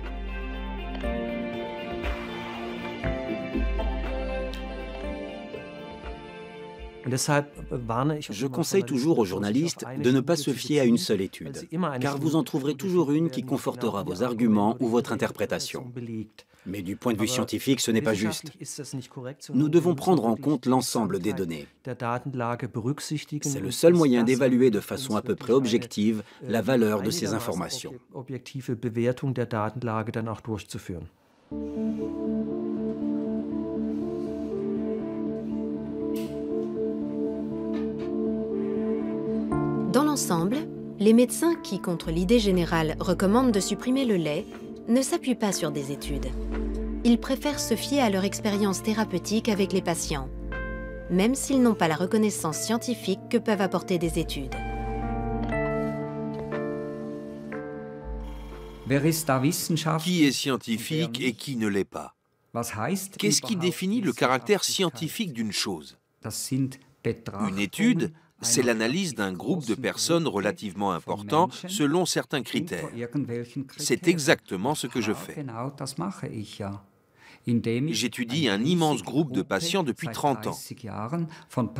Je conseille toujours aux journalistes de ne pas se fier à une seule étude, car vous en trouverez toujours une qui confortera vos arguments ou votre interprétation. Mais du point de vue scientifique, ce n'est pas juste. Nous devons prendre en compte l'ensemble des données. C'est le seul moyen d'évaluer de façon à peu près objective la valeur de ces informations. Dans l'ensemble, les médecins qui, contre l'idée générale, recommandent de supprimer le lait, ne s'appuient pas sur des études. Ils préfèrent se fier à leur expérience thérapeutique avec les patients, même s'ils n'ont pas la reconnaissance scientifique que peuvent apporter des études. Qui est scientifique et qui ne l'est pas? Qu'est-ce qui définit le caractère scientifique d'une chose? Une étude, c'est l'analyse d'un groupe de personnes relativement important selon certains critères. C'est exactement ce que je fais. J'étudie un immense groupe de patients depuis 30 ans.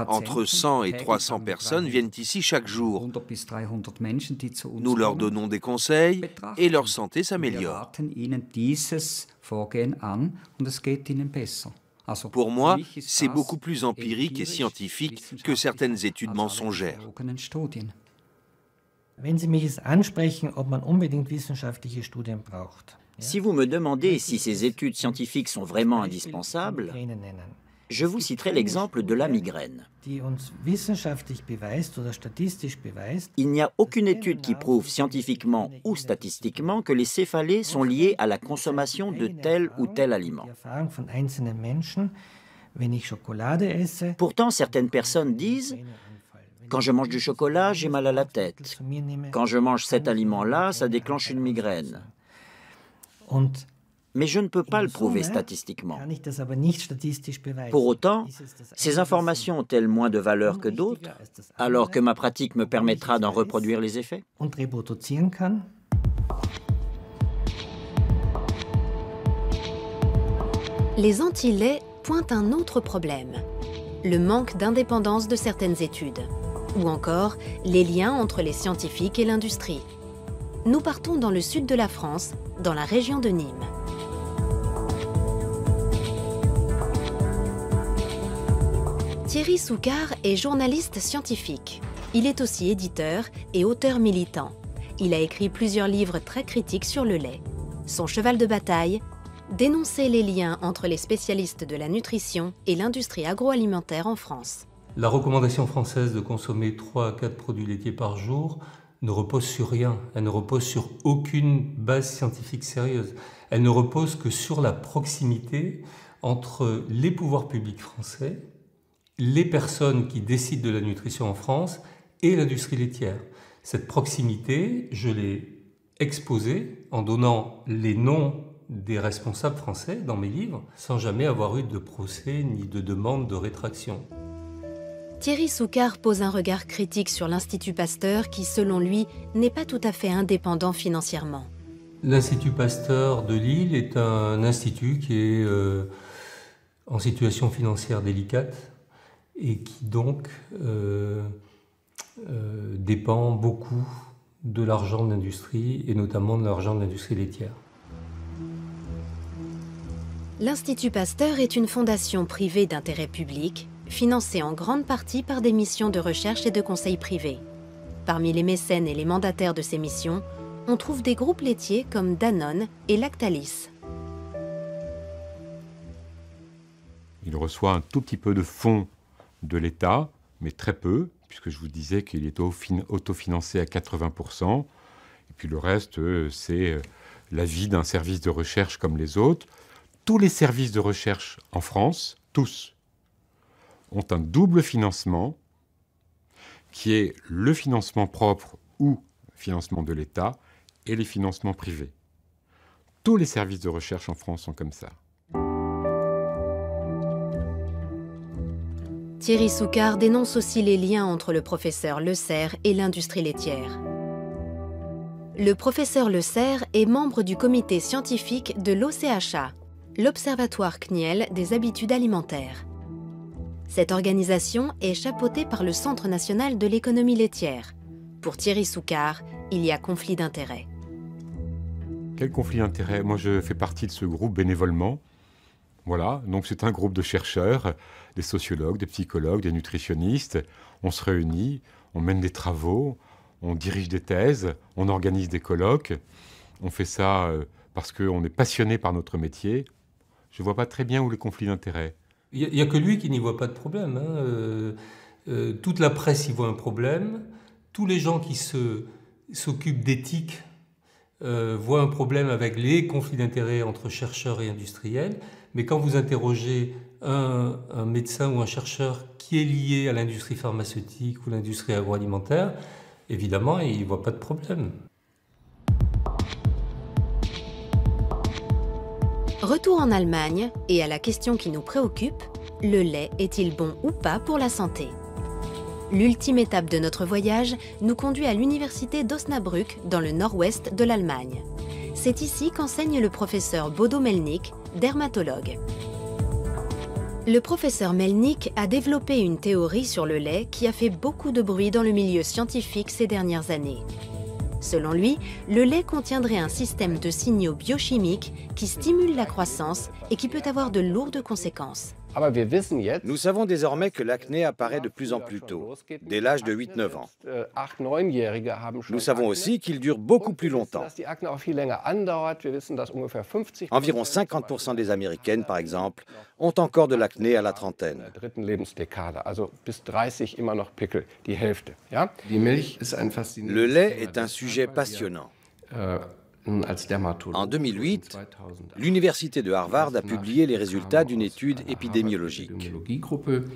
Entre 100 et 300 personnes viennent ici chaque jour. Nous leur donnons des conseils et leur santé s'améliore. Pour moi, c'est beaucoup plus empirique et scientifique que certaines études mensongères. Si vous me demandez si ces études scientifiques sont vraiment indispensables, je vous citerai l'exemple de la migraine. Il n'y a aucune étude qui prouve scientifiquement ou statistiquement que les céphalées sont liées à la consommation de tel ou tel aliment. Pourtant, certaines personnes disent « Quand je mange du chocolat, j'ai mal à la tête. Quand je mange cet aliment-là, ça déclenche une migraine. » Mais je ne peux pas le prouver statistiquement. Pour autant, ces informations ont-elles moins de valeur que d'autres, alors que ma pratique me permettra d'en reproduire les effets? Les anti-laits pointent un autre problème, le manque d'indépendance de certaines études, ou encore les liens entre les scientifiques et l'industrie. Nous partons dans le sud de la France, dans la région de Nîmes. Thierry Soucard est journaliste scientifique. Il est aussi éditeur et auteur militant. Il a écrit plusieurs livres très critiques sur le lait. Son cheval de bataille, dénoncer les liens entre les spécialistes de la nutrition et l'industrie agroalimentaire en France. La recommandation française de consommer 3 à 4 produits laitiers par jour ne repose sur rien. Elle ne repose sur aucune base scientifique sérieuse. Elle ne repose que sur la proximité entre les pouvoirs publics français, les personnes qui décident de la nutrition en France et l'industrie laitière. Cette proximité, je l'ai exposée en donnant les noms des responsables français dans mes livres, sans jamais avoir eu de procès ni de demande de rétraction. Thierry Soucard pose un regard critique sur l'Institut Pasteur qui, selon lui, n'est pas tout à fait indépendant financièrement. L'Institut Pasteur de Lille est un institut qui est en situation financière délicate et qui donc dépend beaucoup de l'argent de l'industrie et notamment de l'argent de l'industrie laitière. L'Institut Pasteur est une fondation privée d'intérêt public, financée en grande partie par des missions de recherche et de conseil privés. Parmi les mécènes et les mandataires de ces missions, on trouve des groupes laitiers comme Danone et Lactalis. Il reçoit un tout petit peu de fonds de l'État, mais très peu, puisque je vous disais qu'il est autofinancé à 80%. Et puis le reste, c'est la vie d'un service de recherche comme les autres. Tous les services de recherche en France, tous, ont un double financement qui est le financement propre ou financement de l'État et les financements privés. Tous les services de recherche en France sont comme ça. Thierry Soucard dénonce aussi les liens entre le professeur Le Serre et l'industrie laitière. Le professeur Le Serre est membre du comité scientifique de l'OCHA, l'Observatoire CNIEL des habitudes alimentaires. Cette organisation est chapeautée par le Centre national de l'économie laitière. Pour Thierry Soucard, il y a conflit d'intérêts. Quel conflit d'intérêts? Moi, je fais partie de ce groupe bénévolement. Voilà, donc c'est un groupe de chercheurs, des sociologues, des psychologues, des nutritionnistes. On se réunit, on mène des travaux, on dirige des thèses, on organise des colloques. On fait ça parce qu'on est passionné par notre métier. Je ne vois pas très bien où est le conflit d'intérêts. Il n'y a que lui qui n'y voit pas de problème. Toute la presse y voit un problème. Tous les gens qui s'occupent d'éthique voient un problème avec les conflits d'intérêts entre chercheurs et industriels. Mais quand vous interrogez un médecin ou un chercheur qui est lié à l'industrie pharmaceutique ou l'industrie agroalimentaire, évidemment, il ne voit pas de problème. Retour en Allemagne, et à la question qui nous préoccupe, le lait est-il bon ou pas pour la santé? L'ultime étape de notre voyage nous conduit à l'université d'Osnabrück, dans le nord-ouest de l'Allemagne. C'est ici qu'enseigne le professeur Bodo Melnick, dermatologue. Le professeur Melnick a développé une théorie sur le lait qui a fait beaucoup de bruit dans le milieu scientifique ces dernières années. Selon lui, le lait contiendrait un système de signaux biochimiques qui stimule la croissance et qui peut avoir de lourdes conséquences. Nous savons désormais que l'acné apparaît de plus en plus tôt, dès l'âge de 8-9 ans. Nous savons aussi qu'il dure beaucoup plus longtemps. Environ 50% des Américaines, par exemple, ont encore de l'acné à la trentaine. Le lait est un sujet passionnant. En 2008, l'université de Harvard a publié les résultats d'une étude épidémiologique.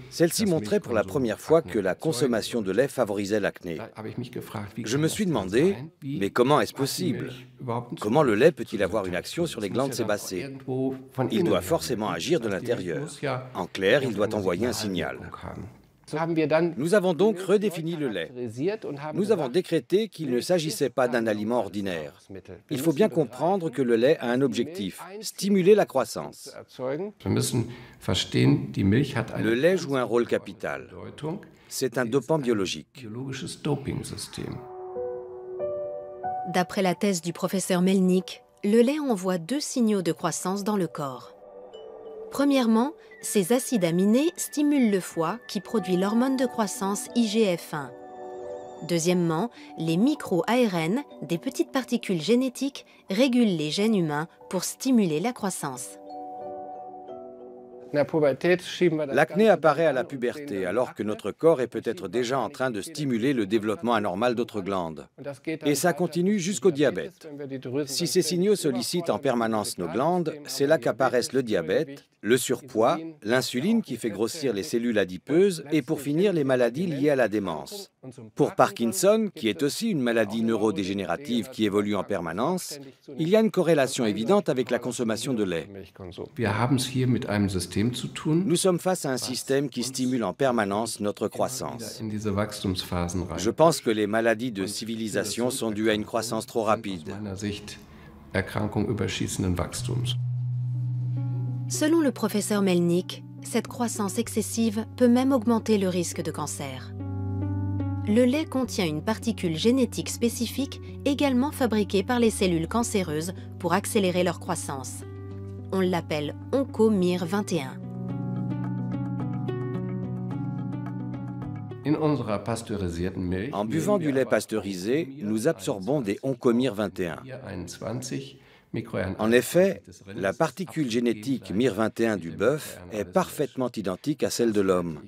Celle-ci montrait pour la première fois que la consommation de lait favorisait l'acné. Je me suis demandé, mais comment est-ce possible? Comment le lait peut-il avoir une action sur les glandes sébacées? Il doit forcément agir de l'intérieur. En clair, il doit envoyer un signal. Nous avons donc redéfini le lait. Nous avons décrété qu'il ne s'agissait pas d'un aliment ordinaire. Il faut bien comprendre que le lait a un objectif, stimuler la croissance. Le lait joue un rôle capital. C'est un dopant biologique. D'après la thèse du professeur Melnick, le lait envoie 2 signaux de croissance dans le corps. Premièrement, ces acides aminés stimulent le foie qui produit l'hormone de croissance IGF-1. Deuxièmement, les micro-ARN, des petites particules génétiques, régulent les gènes humains pour stimuler la croissance. L'acné apparaît à la puberté, alors que notre corps est peut-être déjà en train de stimuler le développement anormal d'autres glandes. Et ça continue jusqu'au diabète. Si ces signaux sollicitent en permanence nos glandes, c'est là qu'apparaissent le diabète, le surpoids, l'insuline qui fait grossir les cellules adipeuses et pour finir les maladies liées à la démence. Pour Parkinson, qui est aussi une maladie neurodégénérative qui évolue en permanence, il y a une corrélation évidente avec la consommation de lait. Nous sommes face à un système qui stimule en permanence notre croissance. Je pense que les maladies de civilisation sont dues à une croissance trop rapide. Selon le professeur Melnick, cette croissance excessive peut même augmenter le risque de cancer. Le lait contient une particule génétique spécifique également fabriquée par les cellules cancéreuses pour accélérer leur croissance. On l'appelle OncoMIR21. En buvant du lait pasteurisé, nous absorbons des OncoMIR21. En effet, la particule génétique MIR21 du bœuf est parfaitement identique à celle de l'homme.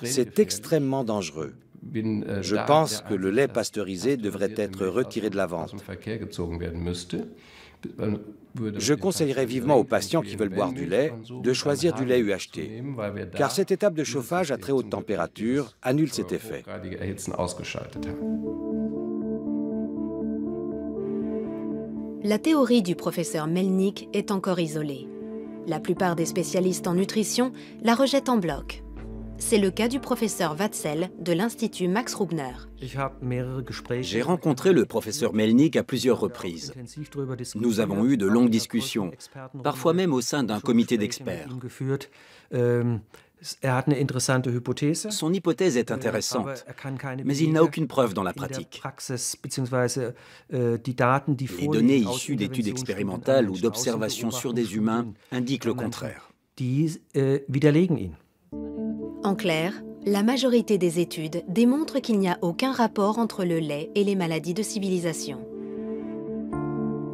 C'est extrêmement dangereux. Je pense que le lait pasteurisé devrait être retiré de la vente. Je conseillerais vivement aux patients qui veulent boire du lait de choisir du lait UHT, car cette étape de chauffage à très haute température annule cet effet. La théorie du professeur Melnick est encore isolée. La plupart des spécialistes en nutrition la rejettent en bloc. C'est le cas du professeur Watzel de l'Institut Max Rubner. J'ai rencontré le professeur Melnick à plusieurs reprises. Nous avons eu de longues discussions, parfois même au sein d'un comité d'experts. Son hypothèse est intéressante, mais il n'a aucune preuve dans la pratique. Les données issues d'études expérimentales ou d'observations sur des humains indiquent le contraire. En clair, la majorité des études démontrent qu'il n'y a aucun rapport entre le lait et les maladies de civilisation.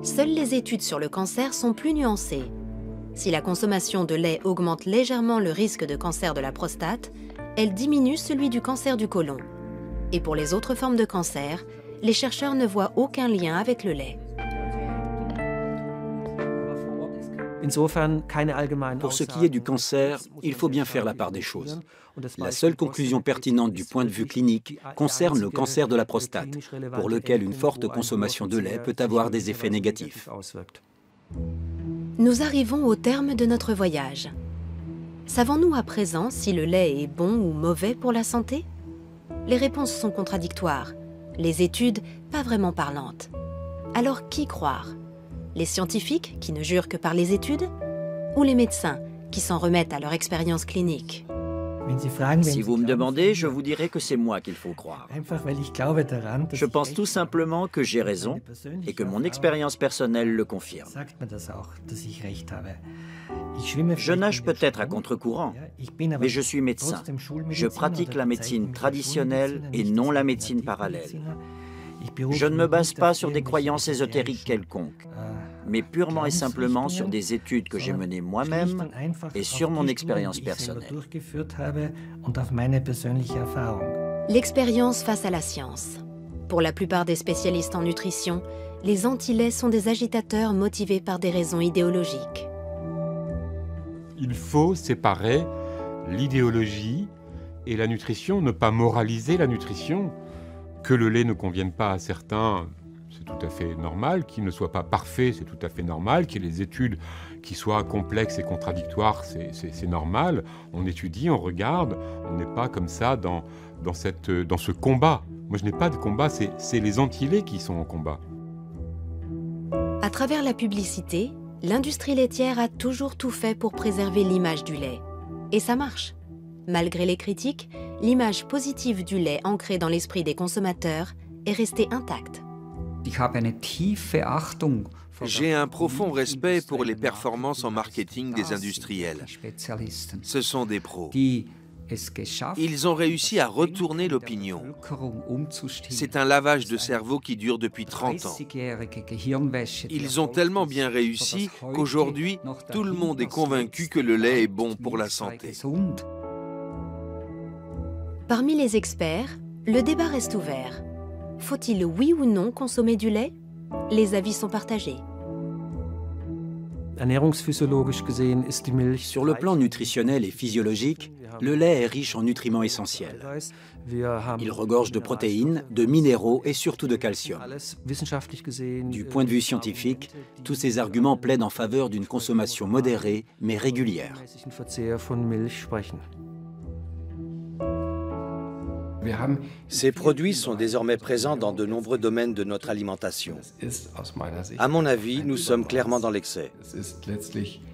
Seules les études sur le cancer sont plus nuancées. Si la consommation de lait augmente légèrement le risque de cancer de la prostate, elle diminue celui du cancer du côlon. Et pour les autres formes de cancer, les chercheurs ne voient aucun lien avec le lait. Pour ce qui est du cancer, il faut bien faire la part des choses. La seule conclusion pertinente du point de vue clinique concerne le cancer de la prostate, pour lequel une forte consommation de lait peut avoir des effets négatifs. Nous arrivons au terme de notre voyage. Savons-nous à présent si le lait est bon ou mauvais pour la santé? Les réponses sont contradictoires, les études pas vraiment parlantes. Alors qui croire? Les scientifiques qui ne jurent que par les études? Ou les médecins qui s'en remettent à leur expérience clinique? Si vous me demandez, je vous dirai que c'est moi qu'il faut croire. Je pense tout simplement que j'ai raison et que mon expérience personnelle le confirme. Je nage peut-être à contre-courant, mais je suis médecin. Je pratique la médecine traditionnelle et non la médecine parallèle. Je ne me base pas sur des croyances ésotériques quelconques, mais purement et simplement sur des études que j'ai menées moi-même et sur mon expérience personnelle. L'expérience face à la science. Pour la plupart des spécialistes en nutrition, les anti-laits sont des agitateurs motivés par des raisons idéologiques. Il faut séparer l'idéologie et la nutrition, ne pas moraliser la nutrition. Que le lait ne convienne pas à certains, c'est tout à fait normal. Qu'il ne soit pas parfait, c'est tout à fait normal. Qu'il y ait des études qui soient complexes et contradictoires, c'est normal. On étudie, on regarde. On n'est pas comme ça dans ce combat. Moi, je n'ai pas de combat, c'est les anti-laits qui sont en combat. À travers la publicité, l'industrie laitière a toujours tout fait pour préserver l'image du lait. Et ça marche. Malgré les critiques, l'image positive du lait ancrée dans l'esprit des consommateurs est restée intacte. J'ai un profond respect pour les performances en marketing des industriels. Ce sont des pros. Ils ont réussi à retourner l'opinion. C'est un lavage de cerveau qui dure depuis 30 ans. Ils ont tellement bien réussi qu'aujourd'hui, tout le monde est convaincu que le lait est bon pour la santé. Parmi les experts, le débat reste ouvert. Faut-il oui ou non consommer du lait? Les avis sont partagés. Sur le plan nutritionnel et physiologique, le lait est riche en nutriments essentiels. Il regorge de protéines, de minéraux et surtout de calcium. Du point de vue scientifique, tous ces arguments plaident en faveur d'une consommation modérée mais régulière. Ces produits sont désormais présents dans de nombreux domaines de notre alimentation. À mon avis, nous sommes clairement dans l'excès.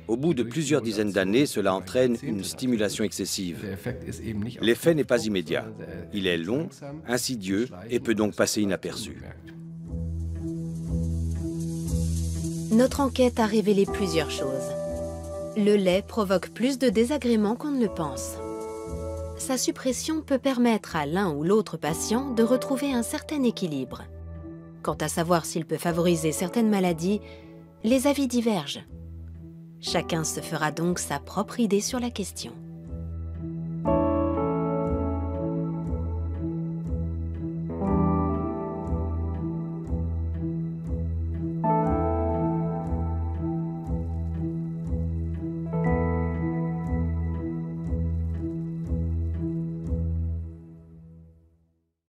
Au bout de plusieurs dizaines d'années, cela entraîne une stimulation excessive. L'effet n'est pas immédiat. Il est long, insidieux et peut donc passer inaperçu. Notre enquête a révélé plusieurs choses. Le lait provoque plus de désagréments qu'on ne le pense. Sa suppression peut permettre à l'un ou l'autre patient de retrouver un certain équilibre. Quant à savoir s'il peut favoriser certaines maladies, les avis divergent. Chacun se fera donc sa propre idée sur la question.